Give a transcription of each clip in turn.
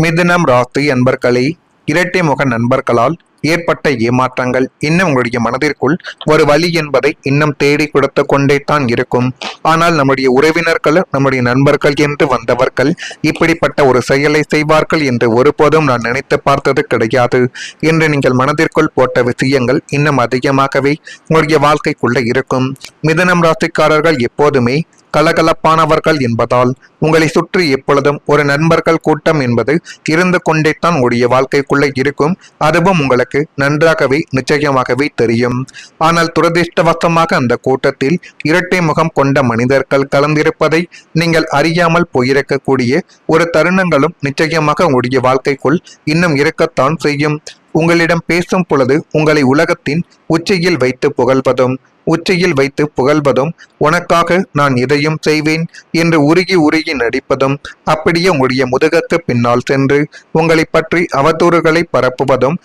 மிதுனம் ராசி அன்பர்களே, இரட்டை முக நண்பர்களால் ஏற்பட்ட ஏமாற்றங்கள் இன்னும் உங்களுடைய மனதிற்குள் ஒரு வழி என்பதை இன்னும் தேடி கொடுத்து கொண்டே தான் இருக்கும். ஆனால் நம்முடைய உறவினர்கள், நம்முடைய நண்பர்கள் என்று வந்தவர்கள் இப்படிப்பட்ட ஒரு செயலை செய்வார்கள் என்று ஒருபோதும் நான் நினைத்து பார்த்தது கிடையாது என்று நீங்கள் மனதிற்குள் போட்ட விஷயங்கள் இன்னும் அதிகமாகவே உங்களுடைய வாழ்க்கைக்குள்ள இருக்கும். மிதுனம் ராசிக்காரர்கள் எப்போதுமே கலகலப்பானவர்கள் என்பதால் உங்களை சுற்றி எப்பொழுதும் ஒரு நண்பர்கள் கூட்டம் என்பது இருந்து கொண்டே தான் உங்களுடைய வாழ்க்கைக்குள்ளே இருக்கும். அதுவும் உங்களுக்கு நன்றாகவே நிச்சயமாகவே தெரியும். ஆனால் துரதிர்ஷ்டவசமாக அந்த கூட்டத்தில் இரட்டை முகம் கொண்ட மனிதர்கள் கலந்திருப்பதை நீங்கள் அறியாமல் போயிருக்கக்கூடிய ஒரு தருணங்களும் நிச்சயமாக உங்களுடைய வாழ்க்கைக்குள் இன்னும் இருக்கத்தான் செய்யும். உங்களிடம் பேசும் பொழுது உங்களை உலகத்தின் உச்சியில் வைத்து புகழ்வதும் உனக்காக நான் இதையும் செய்வேன் என்று உருகி உருகி நடிப்பதும், அப்படியே உங்களுடைய முதுகுக்கு பின்னால் சென்று உங்களை பற்றி அவதூறுகளை பரப்புவதும்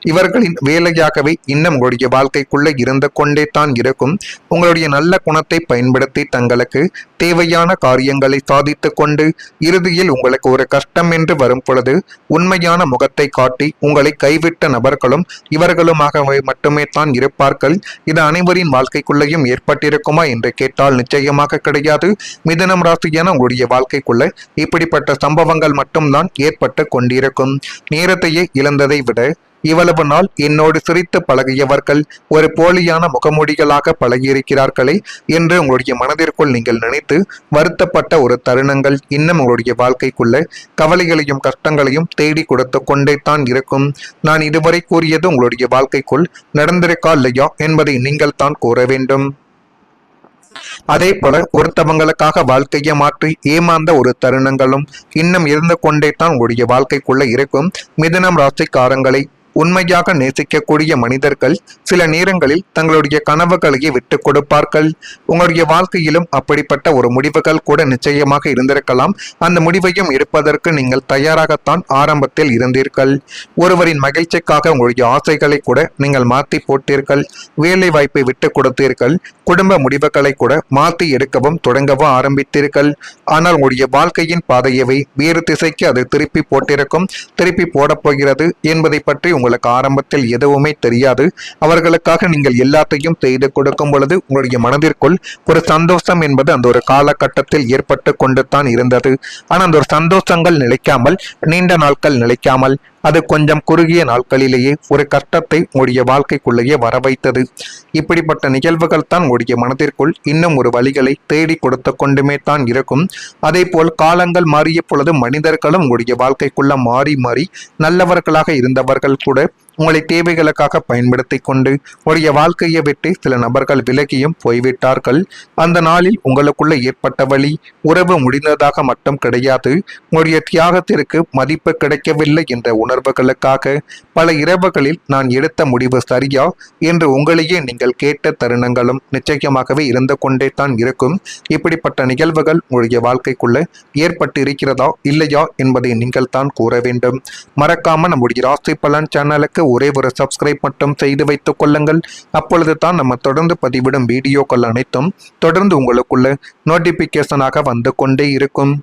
இவர்களின் வேலையாகவே இன்னும் உங்களுடைய வாழ்க்கைக்குள்ளே இருந்து கொண்டே தான் இருக்கும். உங்களுடைய நல்ல குணத்தை பயன்படுத்தி தங்களுக்கு தேவையான காரியங்களை சாதித்து கொண்டு இறுதியில் உங்களுக்கு ஒரு கஷ்டம் என்று வரும் பொழுது உண்மையான முகத்தை காட்டி உங்களை கைவிட்ட நபர்களும் இவர்களுமாகவே மட்டுமே தான் இருப்பார்கள். இது அனைவரின் வாழ்க்கைக்குள்ளேயும் ஏற்பட்டிருக்குமா என்று கேட்டால் நிச்சயமாக கிடையாது. மிதுனம் ராசியான உங்களுடைய வாழ்க்கைக்குள்ள இப்படிப்பட்ட சம்பவங்கள் மட்டும்தான் ஏற்பட்டு கொண்டிருக்கும். நேரத்தையே இழந்ததை விட இவ்வளவு நாள் என்னோடு சிரித்து பழகியவர்கள் ஒரு போலியான முகமூடிகளாக பழகியிருக்கிறார்களே என்று உங்களுடைய மனதிற்குள் நீங்கள் நினைத்து வருத்தப்பட்ட ஒரு தருணங்கள் இன்னும் உங்களுடைய வாழ்க்கைக்குள்ள கவலைகளையும் கஷ்டங்களையும் தேடி கொடுத்து கொண்டே தான் இருக்கும். நான் இதுவரை கூறியது உங்களுடைய வாழ்க்கைக்குள் நடந்திருக்கா இல்லையா என்பதை நீங்கள் தான் கூற வேண்டும். அதே போல ஒருத்தவங்களுக்காக வாழ்க்கையை மாற்றி ஏமாந்த ஒரு தருணங்களும் இன்னும் இருந்து கொண்டே தான் உங்களுடைய வாழ்க்கைக்குள்ள இருக்கும். மிதுனம் ராசிக்காரங்களை உண்மையாக நேசிக்கக்கூடிய மனிதர்கள் சில நேரங்களில் தங்களுடைய கனவுகளையே விட்டு கொடுப்பார்கள். உங்களுடைய வாழ்க்கையிலும் அப்படிப்பட்ட ஒரு முடிவுகள் கூட நிச்சயமாக இருந்திருக்கலாம். அந்த முடிவையும் எடுப்பதற்கு நீங்கள் தயாராகத்தான் ஆரம்பத்தில் இருந்தீர்கள். ஒருவரின் மகிழ்ச்சிக்காக உங்களுடைய ஆசைகளை கூட நீங்கள் மாற்றி போட்டீர்கள். வேலை வாய்ப்பை விட்டு கொடுத்தீர்கள். குடும்ப முடிவுகளை கூட மாற்றி எடுக்கவும் தொடங்கவும் ஆரம்பித்தீர்கள். ஆனால் உங்களுடைய வாழ்க்கையின் பாதையவை வேறு திசைக்கு அது திருப்பி போடப் போகிறது என்பதை பற்றி உங்களுக்கு ஆரம்பத்தில் எதுவுமே தெரியாது. அவர்களுக்காக நீங்கள் எல்லாத்தையும் செய்து கொடுக்கும் பொழுது உங்களுடைய மனதிற்குள் ஒரு சந்தோஷம் என்பது அந்த ஒரு காலகட்டத்தில் ஏற்பட்டு கொண்டு தான் இருந்தது. ஆனால் அந்த ஒரு சந்தோஷங்கள் நிலைக்காமல், நீண்ட நாட்கள் நிலைக்காமல், அது கொஞ்சம் குறுகிய நாட்களிலேயே ஒரு கஷ்டத்தை உங்களுடைய வாழ்க்கைக்குள்ளேயே வர வைத்தது. இப்படிப்பட்ட நிகழ்வுகள் தான் உங்களுடைய மனதிற்குள் இன்னும் ஒரு வழிகளை தேடி கொடுத்து கொண்டுமே தான் இருக்கும். அதே போல் காலங்கள் மாறிய பொழுது மனிதர்களும் உங்களுடைய வாழ்க்கைக்குள்ள மாறி மாறி நல்லவர்களாக இருந்தவர்கள் கூட உங்களை தேவைகளுக்காக பயன்படுத்தி கொண்டு உங்களுடைய வாழ்க்கையை விட்டு சில நபர்கள் விலகியும் போய்விட்டார்கள். அந்த நாளில் உங்களுக்குள்ள ஏற்பட்ட வழி உறவு முடிந்ததாக மட்டும் கிடையாது. உங்களுடைய தியாகத்திற்கு மதிப்பு கிடைக்கவில்லை என்ற உணர்வுகளுக்காக பல இரவுகளில் நான் எடுத்த முடிவு சரியா என்று உங்களையே நீங்கள் கேட்ட தருணங்களும் நிச்சயமாகவே இருந்து கொண்டே தான் இருக்கும். இப்படிப்பட்ட நிகழ்வுகள் உங்களுடைய வாழ்க்கைக்குள்ள ஏற்பட்டு இருக்கிறதா இல்லையா என்பதை நீங்கள் தான் கூற வேண்டும். மறக்காம நம்முடைய ராசி பலன் சேனலுக்கு ஒரே ஒரு சப்ஸ்கிரைப் மட்டும் செய்து வைத்துக் கொள்ளுங்கள். அப்பொழுது தான் நம்ம தொடர்ந்து பதிவிடும் வீடியோக்கள் அனைத்தும் தொடர்ந்து உங்களுக்குள்ள நோட்டிபிகேஷனாக வந்து கொண்டே இருக்கும்.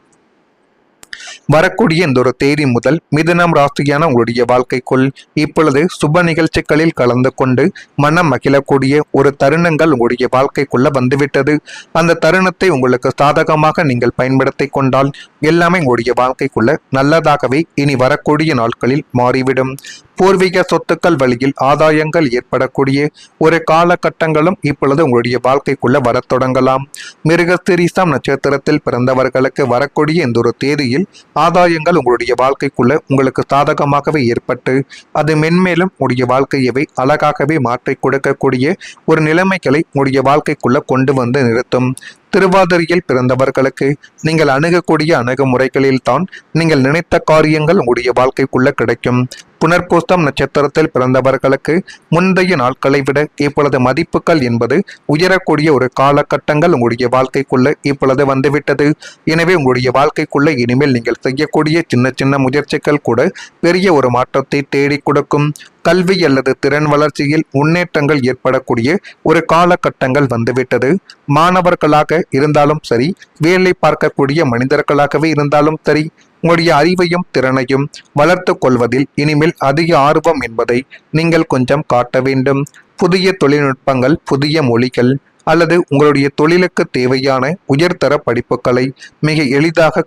வரக்கூடிய இந்த ஒரு தேதி முதல் மிதுனம் ராசியான உங்களுடைய வாழ்க்கைக்குள் இப்பொழுது சுப நிகழ்ச்சிகளில் கலந்து கொண்டு மனம் மகிழக்கூடிய ஒரு தருணங்கள் உங்களுடைய வாழ்க்கைக்குள்ள வந்துவிட்டது. அந்த தருணத்தை உங்களுக்கு சாதகமாக நீங்கள் பயன்படுத்தி கொண்டால் எல்லாமே உங்களுடைய வாழ்க்கைக்குள்ள நல்லதாகவே இனி வரக்கூடிய நாட்களில் மாறிவிடும். பூர்வீக சொத்துக்கள் வழியில் ஆதாயங்கள் ஏற்படக்கூடிய ஒரு காலகட்டங்களும் இப்பொழுது உங்களுடைய வாழ்க்கைக்குள்ள வர தொடங்கலாம். மிருகசீரிஷம் நட்சத்திரத்தில் பிறந்தவர்களுக்கு வரக்கூடிய இந்த ஒரு தேதியில் ஆதாயங்கள் உங்களுடைய வாழ்க்கைக்குள்ள உங்களுக்கு சாதகமாகவே ஏற்பட்டு அது மென்மேலும் உங்களுடைய வாழ்க்கையவை அழகாகவே மாற்றி கொடுக்கக்கூடிய ஒரு நிலைமைகளை உங்களுடைய வாழ்க்கைக்குள்ள கொண்டு வந்து நிறுத்தும். திருவாதிரையில் பிறந்தவர்களுக்கு நீங்கள் அணுகக்கூடிய அணுகுமுறைகளில் தான் நீங்கள் நினைத்த காரியங்கள் உங்களுடைய வாழ்க்கைக்குள்ள கிடைக்கும். புனர்பூசம் நட்சத்திரத்தில் பிறந்தவர்களுக்கு முந்தைய நாட்களை விட இப்பொழுது மதிப்புகள் என்பது உயரக்கூடிய ஒரு காலகட்டங்கள் உங்களுடைய வாழ்க்கைக்குள்ள இப்பொழுது வந்துவிட்டது. எனவே உங்களுடைய வாழ்க்கைக்குள்ள இனிமேல் நீங்கள் செய்யக்கூடிய சின்ன சின்ன முயற்சிகள் கூட பெரிய ஒரு மாற்றத்தை தேடி கொடுக்கும். கல்வி அல்லது திறன் வளர்ச்சியில் முன்னேற்றங்கள் ஏற்படக்கூடிய ஒரு காலகட்டங்கள் வந்துவிட்டது. மாணவர்களாக இருந்தாலும் சரி, வேலை பார்க்கக்கூடிய மனிதர்களாகவே இருந்தாலும் சரி, உங்களுடைய அறிவையும் திறனையும் வளர்த்து கொள்வதில் இனிமேல் அதிக ஆர்வம் என்பதை நீங்கள் கொஞ்சம் காட்ட வேண்டும். புதிய தொழில்நுட்பங்கள், புதிய மொழிகள் அல்லது உங்களுடைய தொழிலுக்கு தேவையான உயர்தர படிப்புகளை மிக எளிதாக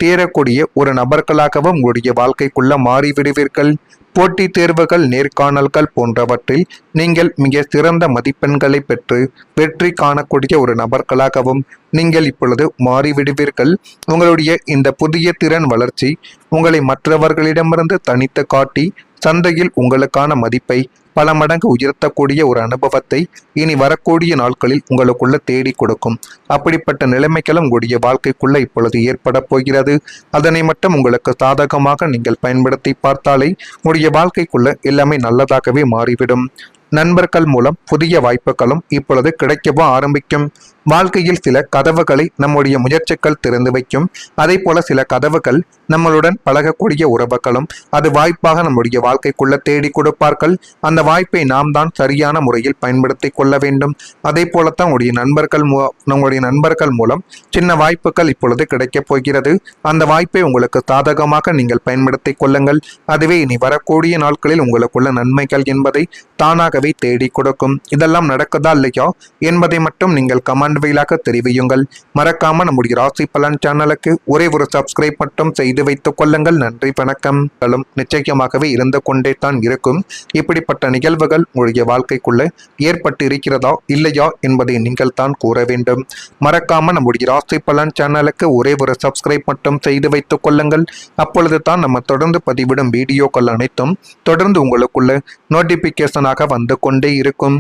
தேரக்கூடிய ஒரு நபர்களாகவும் உங்களுடைய வாழ்க்கைக்குள்ள மாறிவிடுவீர்கள். போட்டித் தேர்வுகள், நேர்காணல்கள் போன்றவற்றில் நீங்கள் மிக சிறந்த மதிப்பெண்களை பெற்று வெற்றி காணக்கூடிய ஒரு நபர்களாகவும் நீங்கள் இப்பொழுது மாறிவிடுவீர்கள். உங்களுடைய இந்த புதிய திறன் வளர்ச்சி உங்களை மற்றவர்களிடமிருந்து தனித்து காட்டி சந்தையில் உங்களுக்கான மதிப்பை பல மடங்கு உயர்த்தக்கூடிய ஒரு அனுபவத்தை இனி வரக்கூடிய நாட்களில் உங்களுக்குள்ள தேடி கொடுக்கும். அப்படிப்பட்ட நிலைமைகளும் உங்களுடைய வாழ்க்கைக்குள்ள இப்பொழுது ஏற்பட போகிறது. அதனை மட்டும் உங்களுக்கு சாதகமாக நீங்கள் பயன்படுத்தி பார்த்தாலே உங்களுடைய வாழ்க்கைக்குள்ள எல்லாமே நல்லதாகவே மாறிவிடும். நண்பர்கள் மூலம் புதிய வாய்ப்புகளும் இப்பொழுது கிடைக்கவும் ஆரம்பிக்கும். வாழ்க்கையில் சில கதவுகளை நம்முடைய முயற்சிகள் திறந்து வைக்கும். அதே போல சில கதவுகள் நம்மளுடன் பழகக்கூடிய உறவுகளும் அது வாய்ப்பாக நம்முடைய வாழ்க்கைக்குள்ள தேடி கொடுப்பார்கள். அந்த வாய்ப்பை நாம் தான் சரியான முறையில் பயன்படுத்தி கொள்ள வேண்டும். அதே போலத்தான் நம்முடைய நண்பர்கள் மூலம் சின்ன வாய்ப்புகள் இப்பொழுது கிடைக்கப் போகிறது. அந்த வாய்ப்பை உங்களுக்கு சாதகமாக நீங்கள் பயன்படுத்தி கொள்ளுங்கள். அதுவே இனி வரக்கூடிய நாட்களில் உங்களுக்குள்ள நன்மைகள் என்பதை தானாகவே தேடி கொடுக்கும். இதெல்லாம் நடக்குதா இல்லையா என்பதை மட்டும் நீங்கள் கமெண்ட் வாயிலாக தெரிவியுங்கள். மறக்காம நம்முடைய ராசி பலன் சேனலுக்கு ஒரே ஒரு சப்ஸ்கிரைப் மட்டும் செய்து வைத்துக் கொள்ளுங்கள். நன்றி, வணக்கம். நிச்சயமாகவே இருந்து கொண்டே தான் இருக்கும். இப்படிப்பட்ட நிகழ்வுகள் உங்களுடைய வாழ்க்கைக்குள்ள ஏற்பட்டு இருக்கிறதா இல்லையா என்பதை நீங்கள் தான் கூற வேண்டும். மறக்காம நம்முடைய ராசி பலன் சேனலுக்கு ஒரே ஒரு சப்ஸ்கிரைப் மட்டும் செய்து வைத்துக் கொள்ளுங்கள். அப்பொழுது தான் நம்ம தொடர்ந்து பதிவிடும் வீடியோக்கள் அனைத்தும் தொடர்ந்து உங்களுக்குள்ள நோட்டிபிகேஷனாக வந்து கொண்டே இருக்கும்.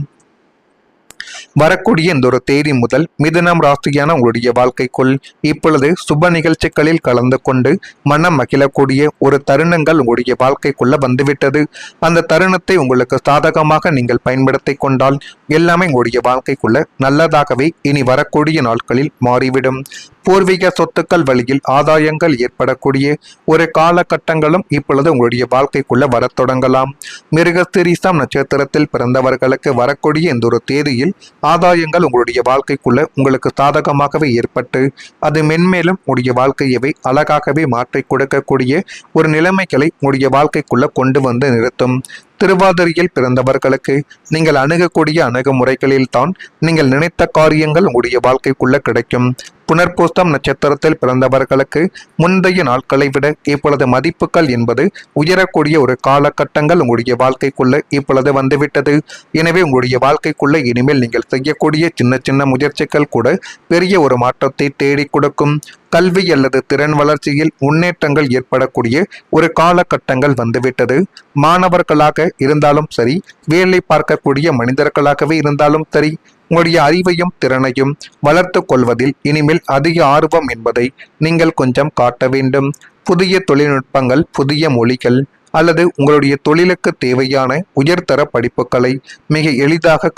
வரக்கூடிய இந்த ஒரு தேதி முதல் மிதுனம் ராசியான உங்களுடைய வாழ்க்கைக்குள் இப்பொழுது சுப நிகழ்ச்சிகளில் கலந்து கொண்டு மனம் மகிழக்கூடிய ஒரு தருணங்கள் உங்களுடைய வாழ்க்கைக்குள்ள வந்துவிட்டது. அந்த தருணத்தை உங்களுக்கு சாதகமாக நீங்கள் பயன்படுத்தி கொண்டால் எல்லாமே உங்களுடைய வாழ்க்கைக்குள்ள நல்லதாகவே இனி வரக்கூடிய நாட்களில் மாறிவிடும். பூர்வீக சொத்துக்கள் வழியில் ஆதாயங்கள் ஏற்படக்கூடிய ஒரு காலகட்டங்களும் இப்பொழுது உங்களுடைய வாழ்க்கைக்குள்ள வரத் தொடங்கலாம். மிருகசீரிஷம் நட்சத்திரத்தில் பிறந்தவர்களுக்கு வரக்கூடிய இந்த ஒரு தேதியில் ஆதாயங்கள் உங்களுடைய வாழ்க்கைக்குள்ள உங்களுக்கு சாதகமாகவே ஏற்பட்டு அது மென்மேலும் உங்களுடைய வாழ்க்கையவே அழகாகவே மாற்றி கொடுக்கக்கூடிய ஒரு நிலைமைகளை உங்களுடைய வாழ்க்கைக்குள்ள கொண்டு வந்து நிறுத்தும். திருவாதிரையில் பிறந்தவர்களுக்கு நீங்கள் அணுகக்கூடிய அணுகுமுறைகளில் தான் நீங்கள் நினைத்த காரியங்கள் உங்களுடைய வாழ்க்கைக்குள்ள கிடைக்கும். புனர்பூசம் நட்சத்திரத்தில் பிறந்தவர்களுக்கு முந்தைய நாட்களை விட இப்பொழுது மதிப்புகள் என்பது உயரக்கூடிய ஒரு காலகட்டங்கள் உங்களுடைய வாழ்க்கைக்குள்ள இப்பொழுது வந்துவிட்டது. எனவே உங்களுடைய வாழ்க்கைக்குள்ள இனிமேல் நீங்கள் செய்யக்கூடிய சின்ன சின்ன முயற்சிகள் கூட பெரிய ஒரு மாற்றத்தை தேடி கொடுக்கும். கல்வி அல்லது திறன் வளர்ச்சியில் முன்னேற்றங்கள் ஏற்படக்கூடிய ஒரு காலகட்டங்கள் வந்துவிட்டது. மாணவர்களாக இருந்தாலும் சரி, வேலை பார்க்கக்கூடிய மனிதர்களாகவே இருந்தாலும் சரி, உங்களுடைய அறிவையும் திறனையும் வளர்த்து கொள்வதில் இனிமேல் அதிக ஆர்வம் என்பதை நீங்கள் கொஞ்சம் காட்ட வேண்டும். புதிய தொழில்நுட்பங்கள், புதிய மொழிகள் அல்லது உங்களுடைய தொழிலுக்கு தேவையான உயர்தர படிப்புகளை மிக எளிதாக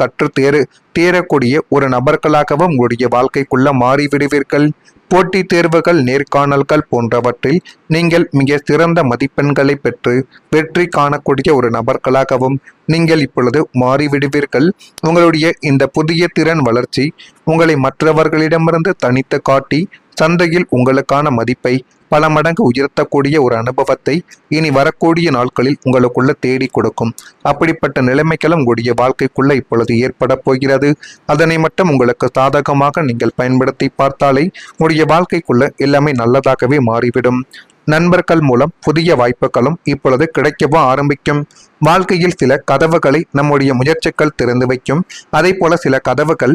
தேரக்கூடிய ஒரு நபர்களாகவும் உங்களுடைய வாழ்க்கைக்குள்ள மாறிவிடுவீர்கள். போட்டித் தேர்வுகள், நேர்காணல்கள் போன்றவற்றில் நீங்கள் மிக சிறந்த மதிப்பெண்களை பெற்று வெற்றி காணக்கூடிய ஒரு நபர்களாகவும் நீங்கள் இப்பொழுது மாறிவிடுவீர்கள். உங்களுடைய இந்த புதிய திறன் வளர்ச்சி உங்களை மற்றவர்களிடமிருந்து தனித்து காட்டி சந்தையில் உங்களுக்கான மதிப்பை பல மடங்கு உயர்த்தக்கூடிய ஒரு அனுபவத்தை இனி வரக்கூடிய நாட்களில் உங்களுக்குள்ள தேடி கொடுக்கும். அப்படிப்பட்ட நிலைமைகளும் உங்களுடைய வாழ்க்கைக்குள்ள இப்பொழுது ஏற்பட போகிறது. அதனை மட்டும் உங்களுக்கு சாதகமாக நீங்கள் பயன்படுத்தி பார்த்தாலே உங்களுடைய வாழ்க்கைக்குள்ள எல்லாமே நல்லதாகவே மாறிவிடும். நண்பர்கள் மூலம் புதிய வாய்ப்புகளும் இப்பொழுது கிடைக்கவும் ஆரம்பிக்கும். வாழ்க்கையில் சில கதவுகளை நம்முடைய முயற்சிகள் திறந்து வைக்கும். அதே போல சில கதவுகள்